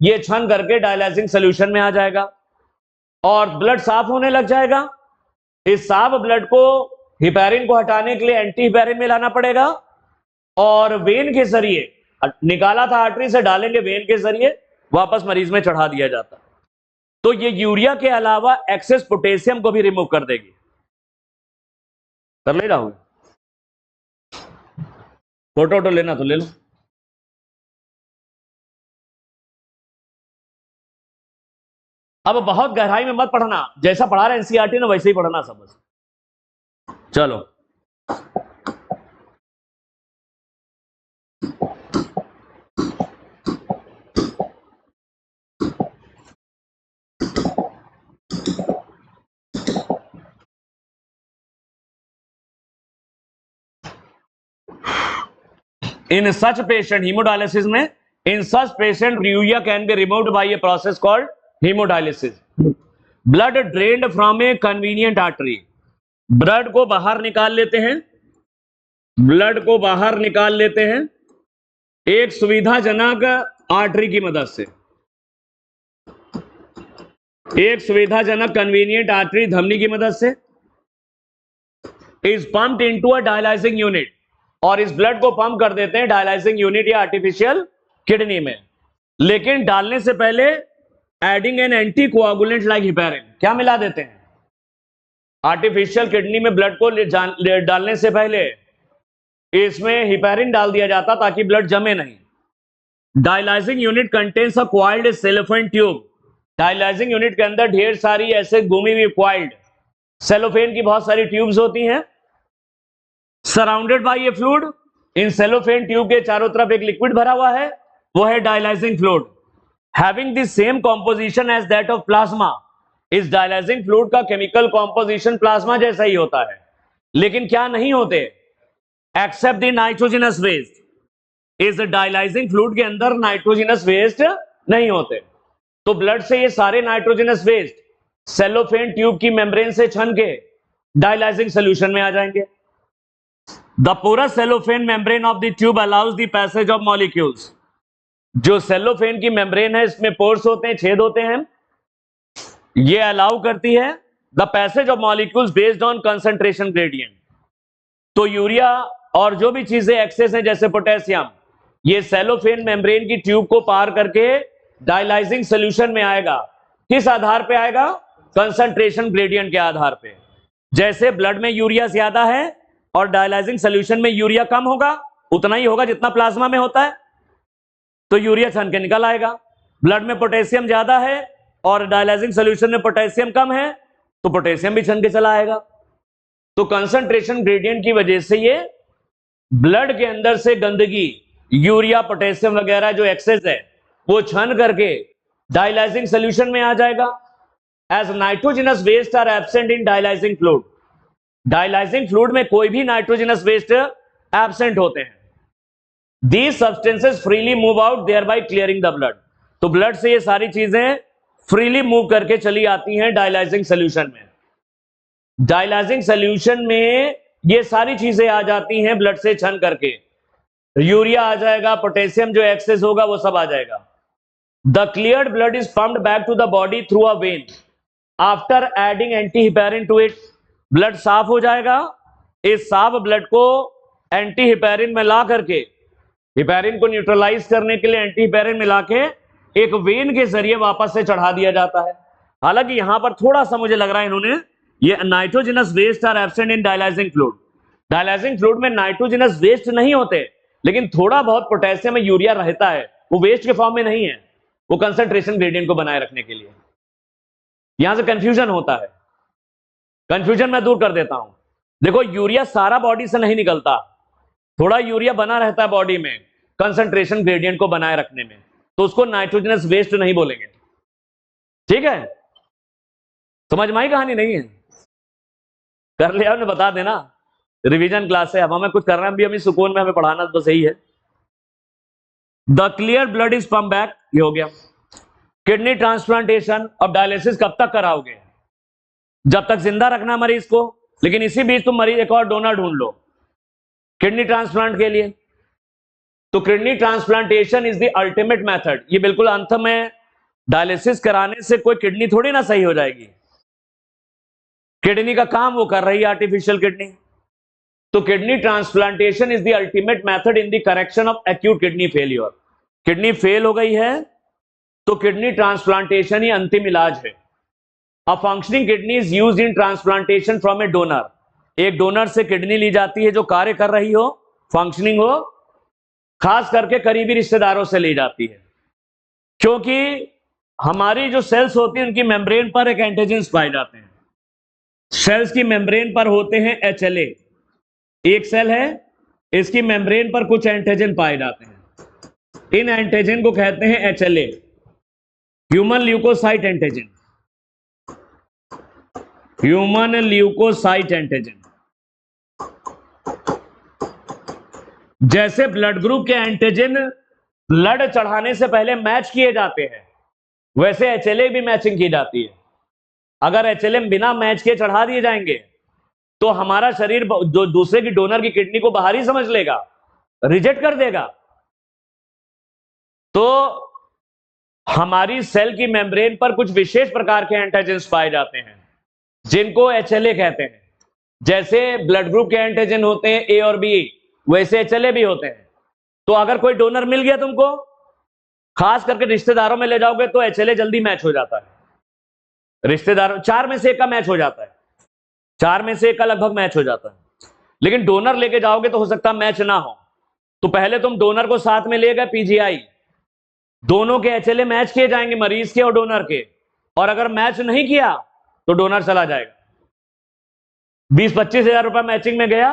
ये छन करके डायलाइजिंग सोल्यूशन में आ जाएगा और ब्लड साफ होने लग जाएगा। इस साफ ब्लड को, हिपैरिन को हटाने के लिए एंटी हिपैरिन मिलाना पड़ेगा और वेन के जरिए, निकाला था आर्टरी से, डालेंगे वेन के जरिए, वापस मरीज में चढ़ा दिया जाता। तो ये यूरिया के अलावा एक्सेस पोटेशियम को भी रिमूव कर देगी। कर ले रहा हूं, फोटो लेना तो ले लो। अब बहुत गहराई में मत पढ़ना, जैसा पढ़ा रहे एनसीईआरटी ना वैसे ही पढ़ना सब। चलो, in such patient, hemodialysis में, in such patient urea can be removed by a process called hemodialysis. Blood drained from a convenient artery. Blood को बाहर निकाल लेते हैं, ब्लड को बाहर निकाल लेते हैं एक सुविधाजनक आर्टरी की मदद से, एक सुविधाजनक कन्वीनियंट आर्टरी धमनी की मदद से, is pumped into a dialysing unit, और इस ब्लड को पंप कर देते हैं डायलाइजिंग यूनिट या आर्टिफिशियल किडनी में। लेकिन डालने से पहले adding an anti coagulant like heparin, क्या मिला देते हैं? आर्टिफिशियल किडनी में ब्लड को डालने से पहले इसमें हिपैरिन डाल दिया जाता ताकि ब्लड जमे नहीं। Dialysing unit contains a coiled cellophane tube. Dialysing unit के अंदर ढेर सारी ऐसे घूमी हुई कॉइल्ड सेलोफेन की बहुत सारी ट्यूब्स होती हैं, surrounded by A fluid. In cellophane tube के चारों तरफ एक लिक्विड भरा हुआ है, वो है dialysing fluid, having the same composition as that of plasma. इस डायलाइजिंग फ्लूइड का केमिकल कॉम्पोजिशन प्लाज्मा जैसा ही होता है, लेकिन क्या नहीं होते? Except the nitrogenous waste. इस डायलाइजिंग फ्लूइड के अंदर नाइट्रोजनस वेस्ट नहीं होते, तो ब्लड से ये सारे नाइट्रोजनस वेस्ट सेलोफेन ट्यूब की मेम्ब्रेन से छन के डायलाइजिंग सोल्यूशन में आ जाएंगे। The porous cellophane membrane of the tube allows the passage of molecules. जो सेलोफेन की मेम्ब्रेन है, इसमें पोर्स होते हैं, छेद होते हैं, ये अलाउ करती है the passage of molecules based on concentration gradient. तो यूरिया और जो भी चीजें एक्सेस हैं जैसे पोटेशियम, ये सेलोफेन मेम्ब्रेन की ट्यूब को पार करके डायलाइजिंग सोल्यूशन में आएगा। किस आधार पे आएगा? कंसंट्रेशन ग्रेडियंट के आधार पे। जैसे ब्लड में यूरिया ज्यादा है और डायलाइजिंग सोल्यूशन में यूरिया कम होगा, उतना ही होगा जितना प्लाज्मा में होता है। तो यूरिया छन के निकल आएगा। ब्लड में पोटेशियम ज्यादा है और डायलाइजिंग सोल्यूशन में पोटेशियम कम है, तो पोटेशियम भी छन के चला आएगा। तो कंसंट्रेशन ग्रेडियंट की वजह से ये ब्लड के अंदर से गंदगी, यूरिया, पोटेशियम वगैरह जो एक्सेस है, वो छन करके डायलाइजिंग सोल्यूशन में आ जाएगा। As nitrogenous waste are absent in dialysing fluid, dialysing fluid में कोई भी नाइट्रोजनस वेस्ट एब्सेंट होते हैं। These substances freely move out, thereby clearing the blood. तो ब्लड से ये सारी चीजें फ्रीली मूव करके चली आती हैं डायलाइजिंग सोल्यूशन में। डायलाइजिंग सोल्यूशन में ये सारी चीजें आ जाती हैं ब्लड से छन करके। यूरिया आ जाएगा, पोटेशियम जो एक्सेस होगा वो सब आ जाएगा। The cleared blood is pumped back to the body through a vein after adding anti heparin to it. Blood साफ हो जाएगा, इस साफ ब्लड को एंटी हिपेरिन में ला करके, हिपेरिन को न्यूट्रलाइज करने के लिए एंटी हिपेरिन मिला के एक वेन के जरिए वापस से चढ़ा दिया जाता है। हालांकि यहां पर थोड़ा सा मुझे लग रहा है इन्होंने ये nitrogenous waste are absent in dialysing fluid, dialysing fluid में नाइट्रोजनस वेस्ट नहीं होते, लेकिन थोड़ा बहुत पोटेशियम में यूरिया रहता है, वो वेस्ट के फॉर्म में नहीं है, वो कंसंट्रेशन ग्रेडियंट को बनाए रखने के लिए। यहां से कंफ्यूजन होता है, कंफ्यूजन मैं दूर कर देता हूं। देखो, यूरिया सारा बॉडी से नहीं निकलता, थोड़ा यूरिया बना रहता है बॉडी में कंसंट्रेशन ग्रेडियंट को बनाए रखने में, तो उसको नाइट्रोजनस वेस्ट नहीं बोलेंगे। ठीक है, समझ में आई कहानी? नहीं है कर लिया हमने, बता देना, रिवीजन क्लास है, हमें कुछ करना भी, हमें सुकून में हमें पढ़ाना तो सही है। The clear blood is pump back, ये हो गया। किडनी ट्रांसप्लांटेशन, अब डायलिसिस कब तक कराओगे? जब तक जिंदा रखना मरीज को, लेकिन इसी बीच तुम मरीज एक और डोनर ढूंढ लो किडनी ट्रांसप्लांट के लिए। तो kidney transplantation is the ultimate method. ये बिल्कुल अंत में, डायलिसिस कराने से कोई किडनी थोड़ी ना सही हो जाएगी, किडनी का काम वो कर रही है आर्टिफिशियल किडनी। तो kidney transplantation is the ultimate method in the correction of acute kidney failure. Kidney fail हो गई है तो किडनी ट्रांसप्लांटेशन ही अंतिम इलाज है। A functioning kidney is used in transplantation from a donor. एक डोनर से किडनी ली जाती है जो कार्य कर रही हो, फंक्शनिंग हो, खास करके करीबी रिश्तेदारों से ली जाती है, क्योंकि हमारी जो सेल्स होती हैं उनकी मेम्ब्रेन पर एक एंटीजन्स पाए जाते हैं। सेल्स की मेम्ब्रेन पर होते हैं HLA, एक सेल है, इसकी मेम्ब्रेन पर कुछ एंटीजन पाए जाते हैं, इन एंटीजन को कहते हैं HLA, human leukocyte antigen, human leukocyte antigen. जैसे ब्लड ग्रुप के एंटीजन ब्लड चढ़ाने से पहले मैच किए जाते हैं, वैसे HLA भी मैचिंग की जाती है। अगर HLA बिना मैच के चढ़ा दिए जाएंगे तो हमारा शरीर जो दूसरे की डोनर की किडनी को बाहरी समझ लेगा, रिजेक्ट कर देगा। तो हमारी सेल की मेम्ब्रेन पर कुछ विशेष प्रकार के एंटीजन्स पाए जाते हैं जिनको HLA कहते हैं। जैसे ब्लड ग्रुप के एंटीजन होते हैं A और B, वैसे HLA भी होते हैं। तो अगर कोई डोनर मिल गया तुमको, खास करके रिश्तेदारों में ले जाओगे तो HLA जल्दी मैच हो जाता है। रिश्तेदारों 4 में से 1 का मैच हो जाता है, 4 में से 1 का लगभग मैच हो जाता है। लेकिन डोनर लेके जाओगे तो हो सकता है मैच ना हो। तो पहले तुम डोनर को साथ में ले गए PGI, दोनों के HLA मैच किए जाएंगे, मरीज के और डोनर के, और अगर मैच नहीं किया तो डोनर चला जाएगा। 20-25 हजार रुपए मैचिंग में गया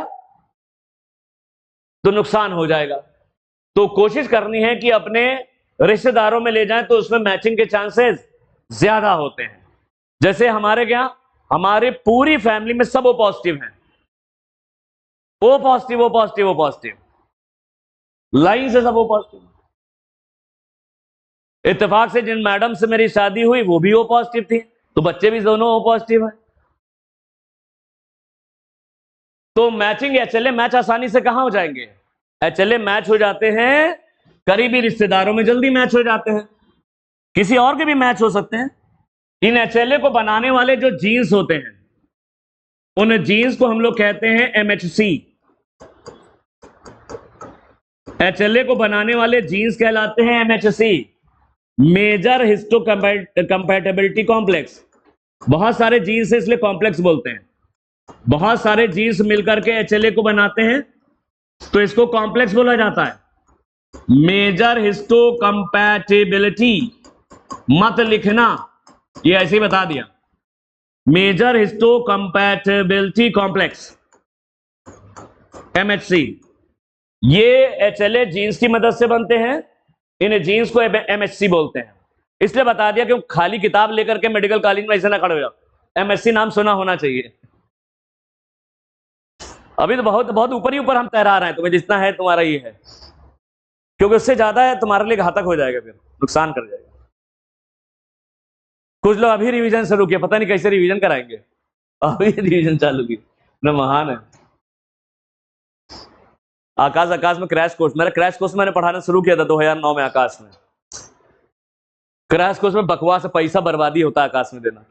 तो नुकसान हो जाएगा। तो कोशिश करनी है कि अपने रिश्तेदारों में ले जाएं तो उसमें मैचिंग के चांसेस ज्यादा होते हैं। जैसे हमारे क्या, हमारे पूरी फैमिली में सब O पॉजिटिव हैं, O positive, O positive, O positive, line से सब O पॉजिटिव। इत्तेफाक से जिन मैडम से मेरी शादी हुई वो भी O पॉजिटिव थी, तो बच्चे भी दोनों O पॉजिटिव है। तो मैचिंग HLA मैच आसानी से कहां हो जाएंगे? HLA मैच हो जाते हैं करीबी रिश्तेदारों में, जल्दी मैच हो जाते हैं, किसी और के भी मैच हो सकते हैं। इन HLA को बनाने वाले जो जीन्स होते हैं, उन जीन्स को हम लोग कहते हैं MHC। HLA को बनाने वाले जीन्स कहलाते हैं MHC, major histocompatibility complex. बहुत सारे जीन्स है इसलिए कॉम्प्लेक्स बोलते हैं। बहुत सारे जीन्स मिलकर के HLA को बनाते हैं तो इसको कॉम्प्लेक्स बोला जाता है। मेजर हिस्टोकम्पैटिबिलिटी मत लिखना, ये ऐसे ही बता दिया। मेजर हिस्टोकम्पैटिबिलिटी कॉम्प्लेक्स MHC, ये HLA जीन्स की मदद से बनते हैं, इन जीन्स को MHC बोलते हैं। इसलिए बता दिया कि खाली किताब लेकर के मेडिकल कॉलेज में ऐसे ना खड़े हो जाओ, MHC नाम सुना होना चाहिए। अभी तो बहुत बहुत ऊपर ही ऊपर हम तैरा रहे हैं, तुम्हें जितना है तुम्हारा ये है, क्योंकि उससे ज्यादा है तुम्हारे लिए घातक हो जाएगा, फिर नुकसान कर जाएगा। कुछ लोग अभी रिवीजन शुरू किया, पता नहीं कैसे रिवीजन कराएंगे, अभी रिवीजन चालू की न, महान है। आकाश में क्रैश कोर्स, मेरा क्रैश कोर्स मैंने पढ़ाना शुरू किया था 2009 में आकाश में। क्रैश कोर्स में बकवास पैसा बर्बादी होता है आकाश में देना,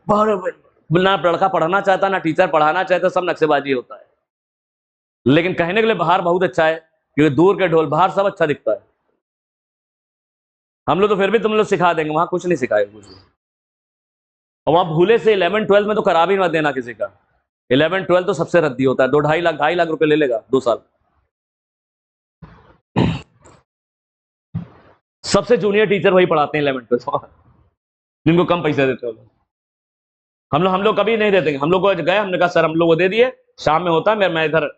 ना लड़का पढ़ना चाहता ना टीचर पढ़ाना चाहता, सब नक्शेबाजी होता है। लेकिन कहने के लिए बाहर बहुत अच्छा है, क्योंकि दूर के ढोल बाहर सब अच्छा दिखता है। हम लोग तो फिर भी तुम लोग सिखा देंगे, वहां कुछ नहीं सिखाएगा कुछ भी। और वहां भूले से 11-12 में तो करा भी मत देना किसी का, 11-12 तो सबसे रद्दी होता है, 2-2.5 लाख रुपए ले लेगा 2 साल। सबसे जूनियर टीचर वही पढ़ाते हैं 11-12, जिनको कम पैसे देते हो। हम लोग कभी नहीं देते। हम लोग को गए, हमने कहा सर हम लोग वो दे दिए, शाम में होता है, मैं इधर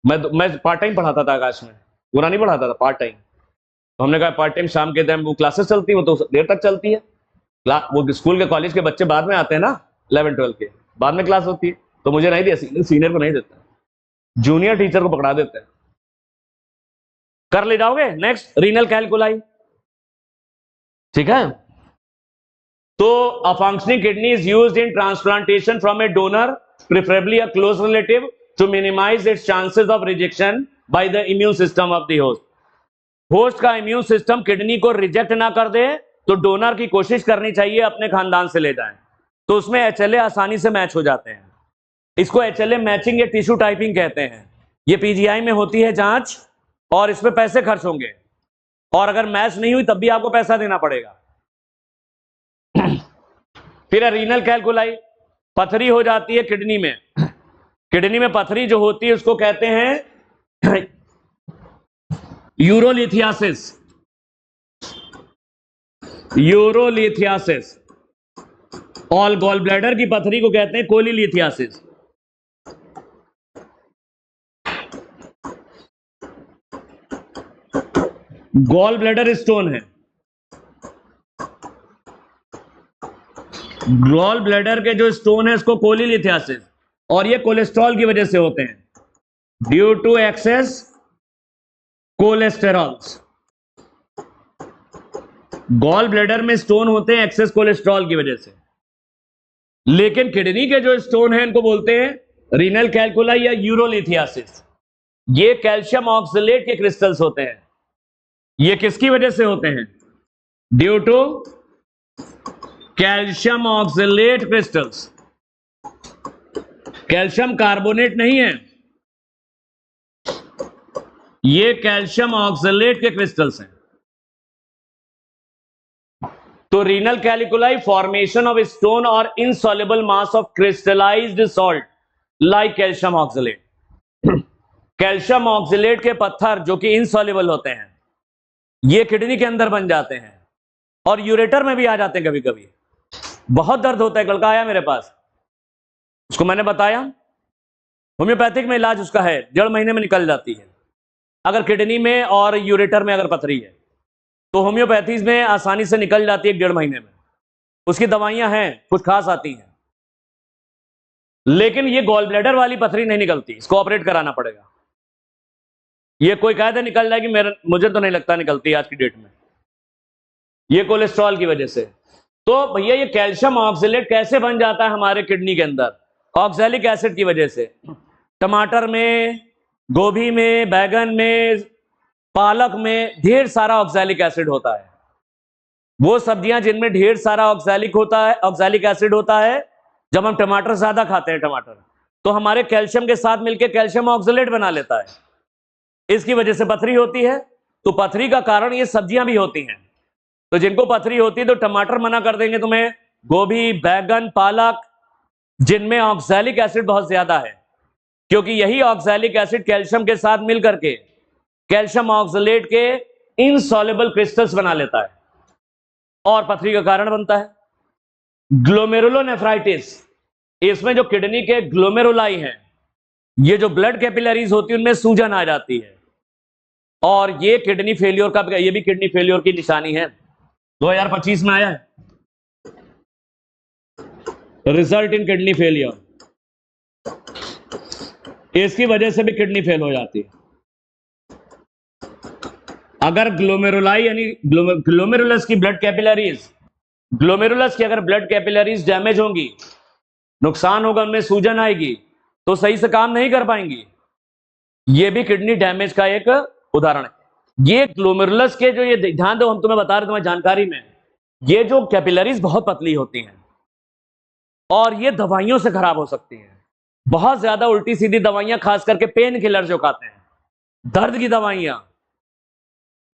मैं पार्ट टाइम पढ़ाता था आकाश में, पूरा नहीं पढ़ाता था, पार्ट टाइम। तो हमने कहा पार्ट टाइम शाम के टाइम वो क्लासेस चलती है, वो तो देर तक चलती है, वो स्कूल के कॉलेज के बच्चे बाद में आते हैं ना, 11-12 के बाद में क्लास होती है, तो मुझे नहीं दिया, सीनियर को नहीं देता, जूनियर टीचर को पकड़ा देते हैं। कर ले जाओगे। नेक्स्ट, रीनल कैलकुलाई, ठीक है। तो a functioning kidney is used in transplantation from a donor, preferably a close relative, to minimize its chances of rejection by the immune system of the host. Host का इम्यून सिस्टम किडनी को रिजेक्ट ना कर दे, तो डोनर की कोशिश करनी चाहिए अपने खानदान से ले जाएं, तो उसमें HLA आसानी से मैच हो जाते हैं। इसको HLA मैचिंग या टिश्यू टाइपिंग कहते हैं। ये PGI में होती है जांच, और इसमें पैसे खर्च होंगे, और अगर मैच नहीं हुई तब भी आपको पैसा देना पड़ेगा। फिर रीनल कैलकुलाई, पथरी हो जाती है किडनी में। किडनी में पथरी जो होती है उसको कहते हैं यूरोलिथियासिस, यूरोलिथियासिस। और गॉल ब्लैडर की पथरी को कहते हैं कोलिलिथियासिस। गॉल ब्लैडर स्टोन है, गॉल ब्लैडर के जो स्टोन है इसको कोलिलिथियासिस, और ये कोलेस्ट्रॉल की वजह से होते हैं, due to excess cholesterols. Gall bladder में स्टोन होते हैं एक्सेस कोलेस्ट्रॉल की वजह से। लेकिन किडनी के जो स्टोन है इनको बोलते हैं रीनल कैलकुलाई या यूरोलिथियासिस। ये कैल्शियम ऑक्सलेट के क्रिस्टल्स होते हैं। ये किसकी वजह से होते हैं? Due to calcium oxalate crystals. Calcium carbonate नहीं है, ये कैल्शियम ऑक्सलेट के क्रिस्टल्स हैं। तो renal calculi formation of stone और insoluble mass of crystallised salt like calcium oxalate. Calcium oxalate के पत्थर जो कि इनसॉल्युबल होते हैं, ये किडनी के अंदर बन जाते हैं और यूरेटर में भी आ जाते हैं। कभी कभी बहुत दर्द होता है, लड़का आया मेरे पास, उसको मैंने बताया होम्योपैथिक में इलाज उसका है, 1.5 महीने में निकल जाती है। अगर किडनी में और यूरेटर में अगर पथरी है तो होम्योपैथी में आसानी से निकल जाती है 1.5 महीने में। उसकी दवाइयां हैं, कुछ खास आती हैं, लेकिन ये गॉल ब्लैडर वाली पथरी नहीं निकलती, इसको ऑपरेट कराना पड़ेगा। ये कोई कह दे निकल जाएगी, मुझे तो नहीं लगता निकलती आज की डेट में, ये कोलेस्ट्रॉल की वजह से। तो भैया ये कैल्शियम ऑक्सलेट कैसे बन जाता है हमारे किडनी के अंदर? ऑक्सैलिक एसिड की वजह से। टमाटर में, गोभी में, बैगन में, पालक में ढेर सारा ऑक्सैलिक एसिड होता है। वो सब्जियां जिनमें ढेर सारा ऑक्सैलिक एसिड होता है, जब हम टमाटर ज्यादा खाते हैं टमाटर, तो हमारे कैल्शियम के साथ मिलकर कैल्शियम ऑक्सलेट बना लेता है, इसकी वजह से पथरी होती है। तो पथरी का कारण ये सब्जियां भी होती हैं। तो जिनको पथरी होती है तो टमाटर मना कर देंगे तुम्हें, गोभी, बैगन, पालक, जिनमें ऑक्सैलिक एसिड बहुत ज्यादा है, क्योंकि यही ऑक्सैलिक एसिड कैल्शियम के साथ मिलकर के कैल्शियम ऑक्सलेट के इनसॉल्युबल क्रिस्टल्स बना लेता है और पथरी का कारण बनता है। ग्लोमेरुलोनेफ्राइटिस, इसमें जो किडनी के ग्लोमेरुलाई हैं, ये जो ब्लड कैपिलरीज होती है उनमें सूजन आ जाती है और ये किडनी फेलियर का, ये भी किडनी फेलियर की निशानी है। 2025 में आया है रिजल्ट इन किडनी फेलियर, इसकी वजह से भी किडनी फेल हो जाती है। अगर ग्लोमेरुलाई यानी ग्लोमेरुलस की ब्लड कैपिलरीज, ग्लोमेरुलस की अगर ब्लड कैपिलरीज डैमेज होंगी, नुकसान होगा, उनमें सूजन आएगी, तो सही से काम नहीं कर पाएंगी। ये भी किडनी डैमेज का एक उदाहरण है। ये ग्लोमेरुलस के जो, ये ध्यान दो, हम तुम्हें बता रहे तुम्हारी जानकारी में, ये जो कैपिलरीज बहुत पतली होती हैं और ये दवाइयों से खराब हो सकती हैं। बहुत ज्यादा उल्टी सीधी दवाइयां, खास करके पेन किलर जो खाते हैं, दर्द की दवाइयां,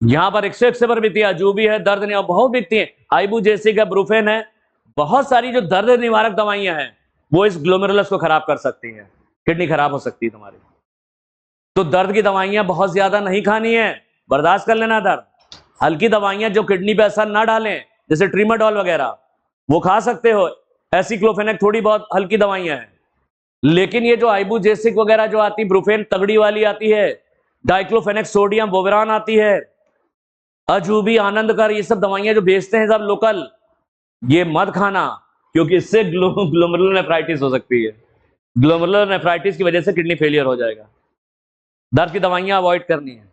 यहां पर 101 से पर बिकती है, अजूबी है, दर्द नहीं, बहुत बिकती है, आइबुजेसिक है, ब्रूफेन है, बहुत सारी जो दर्द निवारक दवाइयां हैं वो इस ग्लोमेरुलस को खराब कर सकती हैं, किडनी खराब हो सकती है तुम्हारी। तो दर्द की दवाइयां बहुत ज्यादा नहीं खानी है, बर्दाश्त कर लेना दर्द। हल्की दवाइयां जो किडनी पे असर ना डालें, जैसे ट्रीमाडोल वगैरह, वो खा सकते हो। एसिक्लोफेनेक थोड़ी बहुत हल्की दवाइयां हैं, लेकिन ये जो आइबुजेसिक वगैरह जो आती, ब्रूफेन तगड़ी वाली आती है, डाइक्लोफेनेक सोडियम बोवेरान आती है, अजूबी, आनंदकर, ये सब दवाइयां जो बेचते हैं सब लोकल, ये मत खाना, क्योंकि इससे ग्लोमेरुलोनेफ्राइटिस हो सकती है। ग्लोमेरुलोनेफ्राइटिस की वजह से किडनी फेलियर हो जाएगा। दर्द की दवाइयां अवॉइड करनी है।